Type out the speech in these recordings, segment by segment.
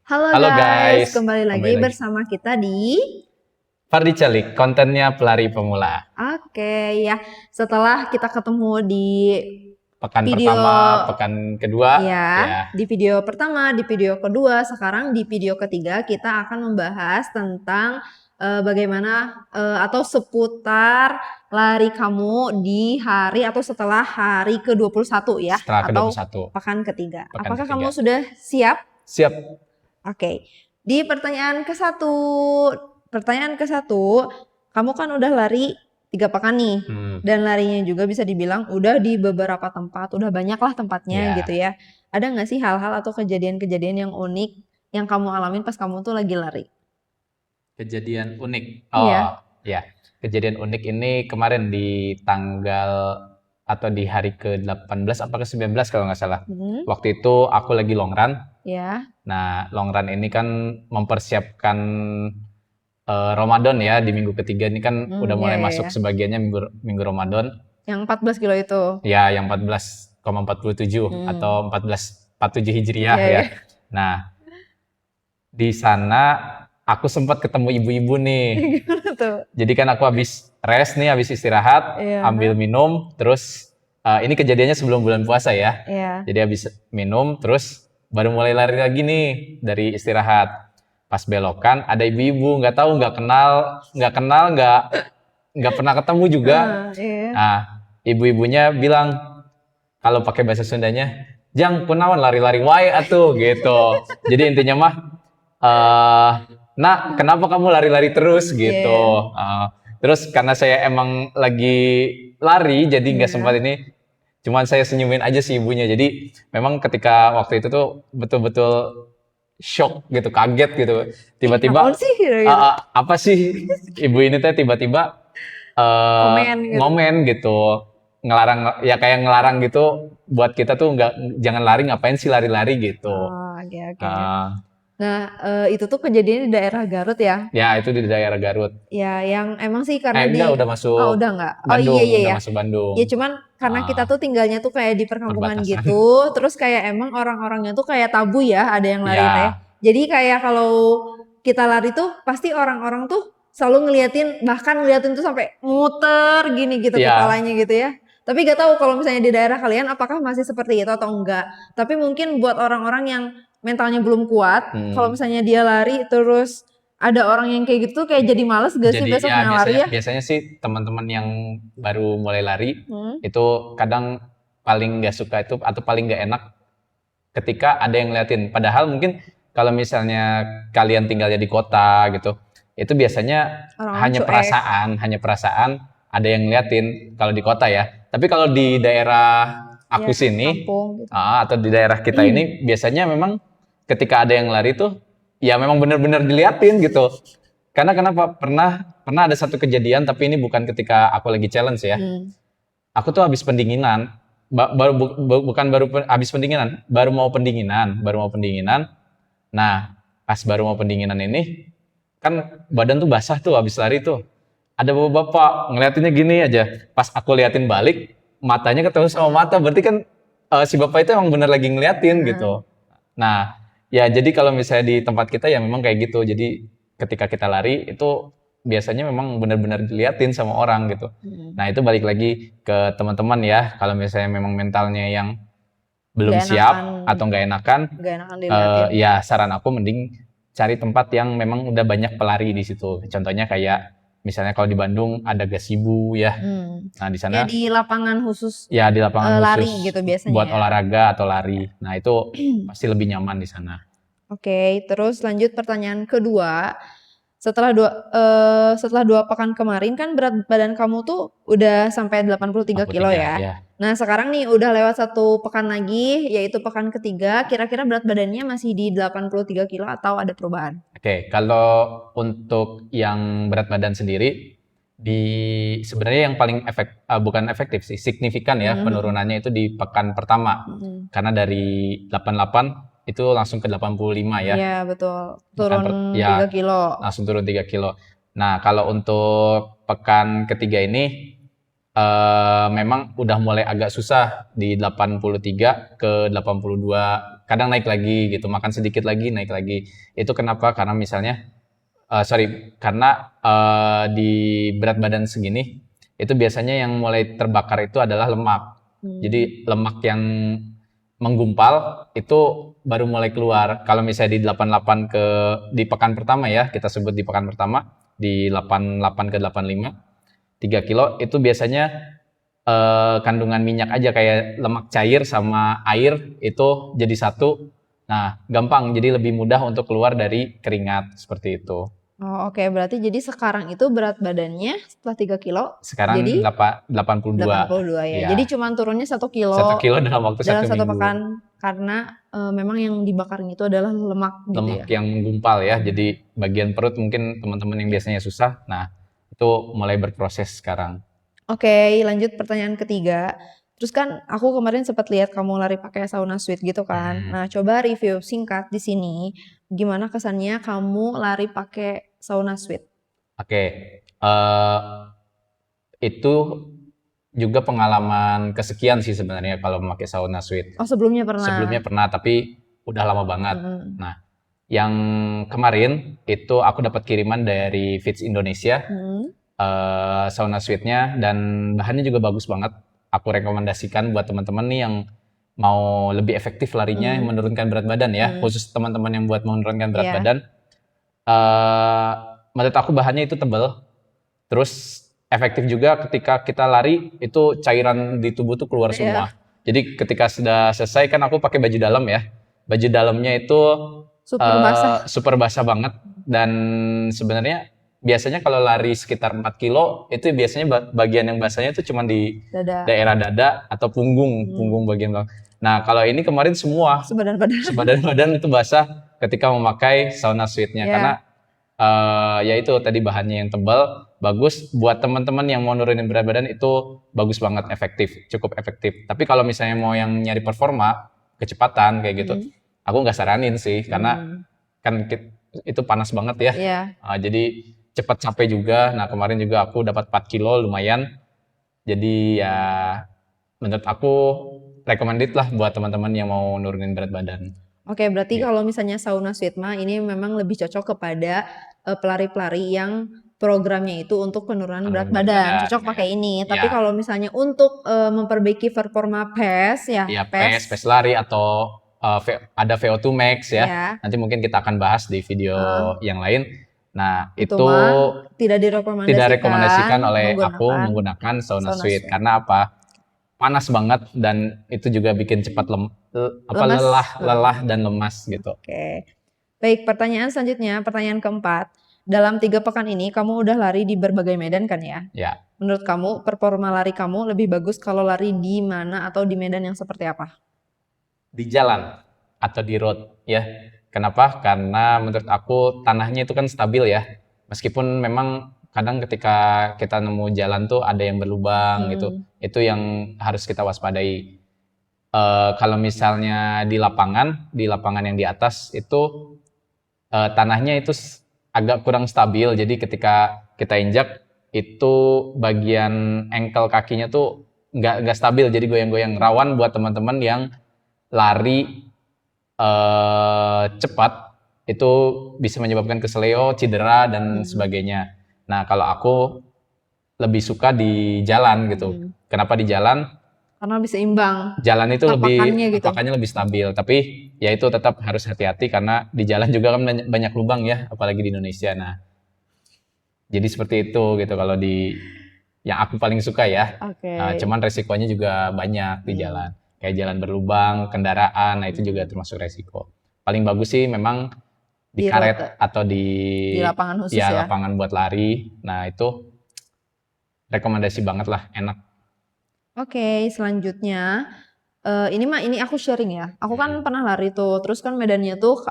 Halo Halo guys, guys, kembali kembali lagi lagi. bersama kita di Fardi Celik, kontennya pelari pemula. ya. Setelah kita ketemu di Pekan video pertama, pekan kedua, ya, ya. di video pertama, di video kedua, sekarang di video ketiga kita akan membahas tentang bagaimana atau seputar lari kamu di hari atau setelah hari ke-21 ya, Setelah atau ke-21, pekan ketiga. pekan Apakah ketiga. kamu sudah siap? Siap. Oke, di pertanyaan ke satu, kamu kan udah lari 3 pekan nih, dan larinya juga bisa dibilang udah di beberapa tempat, udah banyak lah tempatnya Ya, gitu ya. Ada nggak sih hal-hal atau kejadian-kejadian yang unik yang kamu alamin pas kamu tuh lagi lari? kejadian unik. Iya. Oh, ya. Kejadian unik ini kemarin di tanggal atau di hari ke-18 apa ke-19 kalau nggak salah. Hmm, Waktu itu aku lagi long run. ya. Nah, long run ini kan mempersiapkan Ramadan ya, di minggu ketiga ini kan udah Ya, mulai ya, masuk ya. sebagiannya minggu Ramadan. Yang 14 kilo itu. Ya, yang 14,47 Hmm, atau 14,47 Hijriah ya, ya. ya. Nah, di sana aku sempat ketemu ibu-ibu nih. Gimana tuh? Jadi kan aku habis rest nih, habis istirahat, Iya, ambil minum, terus ini kejadiannya sebelum bulan puasa ya. iya. Jadi habis minum, terus baru mulai lari lagi nih dari istirahat. Pas belokan ada ibu-ibu, nggak tahu, nggak pernah ketemu juga. Iya. Nah, ibu-ibunya bilang kalau pakai bahasa Sundanya, "Jang, kunaon lari-lari wae atuh," gitu. Jadi intinya mah, "Nak, kenapa kamu lari-lari terus?" gitu. Iya. Terus karena saya emang lagi lari, jadi nggak sempat Iya. ini. Cuman saya senyumin aja si ibunya. Jadi memang ketika waktu itu tuh betul-betul shock gitu, kaget gitu. Ih, naon Tiba-tiba sih gitu. apa sih ibu ini teh tiba-tiba Komen gitu. ngomen gitu, ngelarang, ya kayak ngelarang gitu buat kita tuh nggak, jangan lari, ngapain sih lari-lari gitu. Oh, oke, oke. Eh, Nah, itu tuh kejadian di daerah Garut ya. ya itu di daerah Garut. Ya, yang emang sih karena Enggak, di udah oh, masuk udah nggak? Oh, iya, Bandung, iya, udah ya. masuk Bandung. Ya cuman karena kita Ah, tuh tinggalnya tuh kayak di perkampungan perbatasan. gitu, terus kayak emang orang-orangnya tuh kayak tabu ya, ada yang lari teh. Ya, Jadi kayak kalau kita lari tuh pasti orang-orang tuh selalu ngeliatin, bahkan ngeliatin tuh sampai muter gini gitu ya, kepalanya gitu ya. Tapi gak tahu kalau misalnya di daerah kalian apakah masih seperti itu atau enggak. Tapi mungkin buat orang-orang yang mentalnya belum kuat, kalau hmm. misalnya dia lari terus ada orang yang kayak gitu kayak jadi males gak sih Jadi ya besoknya lari biasanya ya? biasanya sih teman-teman yang baru mulai lari Hmm. itu kadang paling nggak suka itu atau paling nggak enak ketika ada yang ngeliatin. Padahal mungkin kalau misalnya kalian tinggalnya di kota gitu, itu biasanya Orang-orang cuek. hanya perasaan ada yang ngeliatin kalau di kota ya. Tapi kalau di daerah Ya, aku sini, kampung gitu. atau di daerah kita ini, biasanya memang ketika ada yang lari tuh, ya memang benar-benar diliatin gitu. Karena kenapa? Pernah ada satu kejadian, tapi ini bukan ketika aku lagi challenge ya. Hmm. Aku tuh habis pendinginan, bukan baru habis pendinginan, baru mau pendinginan. Nah, pas baru mau pendinginan ini, kan badan tuh basah tuh habis lari tuh. Ada bapak-bapak ngeliatinnya gini aja. Pas aku liatin balik, matanya ketemu sama mata, berarti kan si bapak itu emang bener lagi ngeliatin gitu. Nah, ya jadi kalau misalnya di tempat kita ya memang kayak gitu. Jadi ketika kita lari itu biasanya memang benar-benar diliatin sama orang gitu. Nah, itu balik lagi ke teman-teman ya. Kalau misalnya memang mentalnya yang belum Gak enakan, siap atau nggak enakan, gak enakan diliatin. ya saran aku mending cari tempat yang memang udah banyak pelari di situ. Contohnya kayak misalnya kalau di Bandung ada gazebo ya. Nah, di Kayak sana di lapangan khusus ya di lapangan lari khusus gitu biasanya buat ya. olahraga atau lari. Nah, itu pasti lebih nyaman di sana. Oke, terus lanjut pertanyaan kedua. Setelah 2 pekan kemarin kan berat badan kamu tuh udah sampai 83 kilo 43 ya. ya. Nah sekarang nih udah lewat 1 pekan lagi, yaitu pekan ketiga. Kira-kira berat badannya masih di 83 kilo atau ada perubahan? Oke, kalau untuk yang berat badan sendiri di sebenarnya yang paling bukan efektif sih, signifikan ya penurunannya itu di pekan pertama. Karena dari 88 itu langsung ke 85 ya. Iya betul, Pekan turun 3 ya kilo. langsung turun 3 kilo. Nah, kalau untuk pekan ketiga ini memang udah mulai agak susah di 83 ke 82 kadang naik lagi gitu, makan sedikit lagi, naik lagi. Itu kenapa? Karena misalnya, karena di berat badan segini, itu biasanya yang mulai terbakar itu adalah lemak. Jadi lemak yang menggumpal itu baru mulai keluar. Kalau misalnya di 88 di pekan pertama ya, kita sebut di pekan pertama, di 88 ke 85, 3 kilo itu biasanya kandungan minyak aja kayak lemak cair sama air itu jadi satu. Nah, gampang jadi lebih mudah untuk keluar dari keringat seperti itu. Oh, oke. Berarti jadi sekarang itu berat badannya setelah 3 kilo Sekarang jadi 82. 82 ya. Iya. Jadi cuman turunnya 1 kilo 1 kilo dalam waktu dalam 1 satu minggu. pekan karena memang yang dibakarin itu adalah lemak gitu Lemak ya. yang menggumpal ya. Jadi bagian perut mungkin teman-teman yang biasanya susah. Nah, itu mulai berproses sekarang. Oke, lanjut pertanyaan ketiga. Terus kan aku kemarin sempat lihat kamu lari pakai sauna suit gitu kan. Nah, coba review singkat di sini gimana kesannya kamu lari pakai sauna suit. Oke, itu juga pengalaman kesekian sih sebenarnya kalau memakai sauna suite. Oh, sebelumnya pernah. Sebelumnya pernah, tapi udah lama banget. Hmm. Nah, yang kemarin itu aku dapat kiriman dari Fits Indonesia, sauna suite-nya, dan bahannya juga bagus banget. Aku rekomendasikan buat teman-teman nih yang mau lebih efektif larinya, menurunkan berat badan ya, khusus teman-teman yang buat menurunkan berat Iya. badan. Menurut aku bahannya itu tebal, terus efektif juga ketika kita lari itu cairan di tubuh tuh keluar semua. Jadi ketika sudah selesai kan aku pakai baju dalam ya. Baju dalamnya itu Super basah. super basah banget, dan sebenarnya biasanya kalau lari sekitar 4 kilo itu biasanya bagian yang basahnya itu cuma di Dada. daerah dada atau punggung bagian belakang. Nah, kalau ini kemarin semua sebadan-badan itu basah ketika memakai sauna suite-nya karena ya itu tadi bahannya yang tebal, bagus buat teman-teman yang mau nurunin berat badan itu bagus banget, efektif, cukup efektif. Tapi kalau misalnya mau yang nyari performa, kecepatan kayak gitu, aku nggak saranin sih karena kan itu panas banget ya. Iya. Jadi cepat capek juga. Nah, kemarin juga aku dapat 4 kilo lumayan. Jadi ya menurut aku recommended lah buat teman-teman yang mau nurunin berat badan. Oke, berarti kalau misalnya sauna suite mah ini memang lebih cocok kepada pelari-pelari yang programnya itu untuk penurunan berat badan. Cocok pakai ini. Tapi kalau misalnya untuk memperbaiki performa PES ya, PES lari atau ada VO2 max ya. Nanti mungkin kita akan bahas di video yang lain. Nah, itu tidak direkomendasikan oleh aku menggunakan sauna suite. Karena apa? Panas banget dan itu juga bikin cepat lelah dan lemas gitu. Oke. Baik, pertanyaan selanjutnya, pertanyaan keempat. Dalam 3 pekan ini kamu udah lari di berbagai medan kan ya? Ya. Menurut kamu performa lari kamu lebih bagus kalau lari di mana atau di medan yang seperti apa? Di jalan atau di road ya. Kenapa? Karena menurut aku tanahnya itu kan stabil ya. Meskipun memang kadang ketika kita nemu jalan tuh ada yang berlubang gitu. Itu yang harus kita waspadai. Kalau misalnya di lapangan yang di atas itu tanahnya itu agak kurang stabil. Jadi ketika kita injak itu bagian ankle kakinya tuh nggak stabil. Jadi goyang-goyang, rawan buat teman-teman yang lari cepat itu bisa menyebabkan keseleo, cedera dan sebagainya. Nah, kalau aku lebih suka di jalan gitu. Kenapa di jalan? Karena lebih seimbang. Jalan itu pakannya lebih stabil, tapi ya itu tetap harus hati-hati karena di jalan juga kan banyak lubang ya, apalagi di Indonesia. Nah, jadi seperti itu gitu kalau yang aku paling suka ya. Cuman resikonya juga banyak di jalan. Kayak jalan berlubang, kendaraan, nah itu juga termasuk resiko. Paling bagus sih memang di karet atau di lapangan khusus ya. Lapangan buat lari. Nah, itu rekomendasi banget lah, enak. Oke, selanjutnya ini aku sharing ya. Aku kan pernah lari tuh, terus kan medannya tuh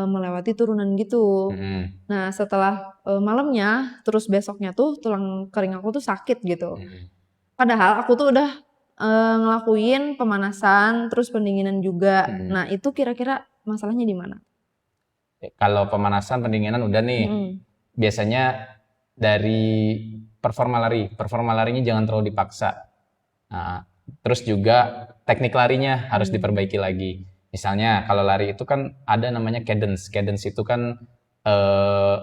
melewati turunan gitu. Nah, setelah malamnya, terus besoknya tuh tulang kering aku tuh sakit gitu. Padahal aku tuh udah ngelakuin pemanasan, terus pendinginan juga. Nah, itu kira-kira masalahnya di mana? Kalau pemanasan, pendinginan udah nih. Biasanya dari performa larinya jangan terlalu dipaksa. Nah, terus juga teknik larinya harus diperbaiki lagi. Misalnya kalau lari itu kan ada namanya cadence. Cadence itu kan eh,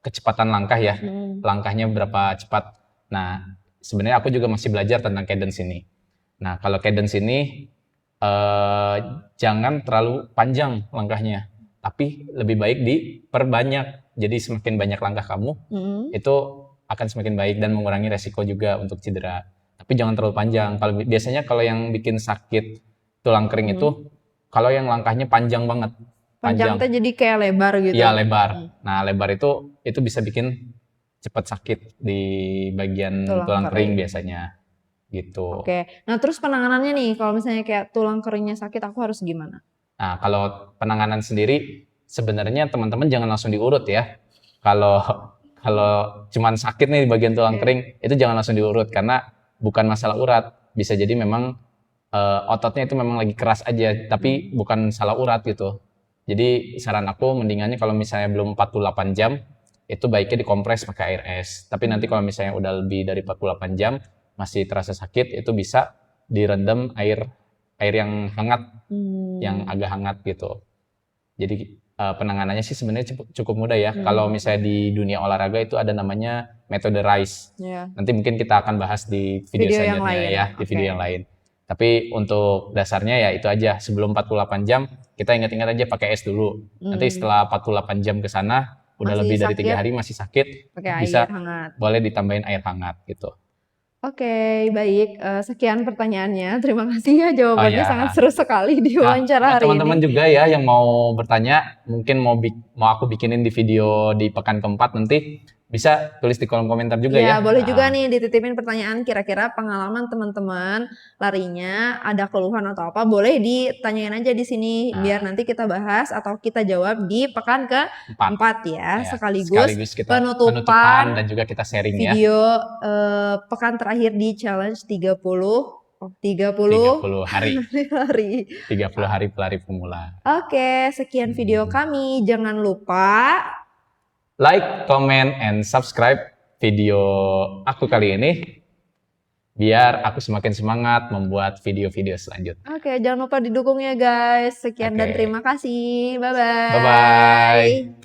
kecepatan langkah ya. Langkahnya berapa cepat. Nah, sebenarnya aku juga masih belajar tentang cadence ini. Nah, kalau cadence ini eh, jangan terlalu panjang langkahnya, tapi lebih baik diperbanyak. Jadi semakin banyak langkah kamu, itu akan semakin baik dan mengurangi resiko juga untuk cedera. Tapi jangan terlalu panjang. Kalau biasanya kalau yang bikin sakit tulang kering itu kalau yang langkahnya panjang banget. Panjang teh jadi kayak lebar gitu. Iya, lebar. Nah, lebar itu bisa bikin cepat sakit di bagian tulang kering biasanya. Gitu. Oke. Nah, terus penanganannya nih, kalau misalnya kayak tulang keringnya sakit, aku harus gimana? Nah, kalau penanganan sendiri sebenarnya teman-teman jangan langsung diurut ya. Kalau kalau cuman sakit nih di bagian tulang kering, itu jangan langsung diurut karena bukan masalah urat. Bisa jadi memang ototnya itu memang lagi keras aja, tapi bukan salah urat gitu. Jadi saran aku mendingannya kalau misalnya belum 48 jam, itu baiknya dikompres pakai air es. Tapi nanti kalau misalnya udah lebih dari 48 jam, masih terasa sakit, itu bisa direndam air yang hangat, yang agak hangat gitu. Jadi penanganannya sih sebenarnya cukup mudah ya. Kalau misalnya di dunia olahraga itu ada namanya metode RICE. Nanti mungkin kita akan bahas di video selanjutnya ya, di video yang lain. Tapi untuk dasarnya ya itu aja. Sebelum 48 jam, kita ingat-ingat aja pakai es dulu. Nanti setelah 48 jam ke sana, udah Masih lebih dari 3 sakit, hari masih sakit, pakai bisa air hangat. boleh ditambahin air hangat gitu. Oke, baik. Sekian pertanyaannya. Terima kasih ya jawabannya sangat seru sekali di wawancara hari teman-teman ini. juga ya yang mau bertanya, mungkin mau aku bikinin di video di pekan keempat nanti, bisa tulis di kolom komentar juga ya. Ya, boleh juga nih dititipin pertanyaan kira-kira pengalaman teman-teman larinya ada keluhan atau apa, boleh ditanyain aja di sini biar nanti kita bahas atau kita jawab di pekan keempat ya. Sekaligus kita penutupan dan juga kita sharing ya. Video pekan terakhir di challenge 30 hari. lari. 30 hari pelari pemula. Oke, sekian video kami. Jangan lupa like, comment, and subscribe video aku kali ini biar aku semakin semangat membuat video-video selanjutnya. Oke, jangan lupa didukung ya guys. Sekian dan terima kasih. Bye-bye. Bye-bye.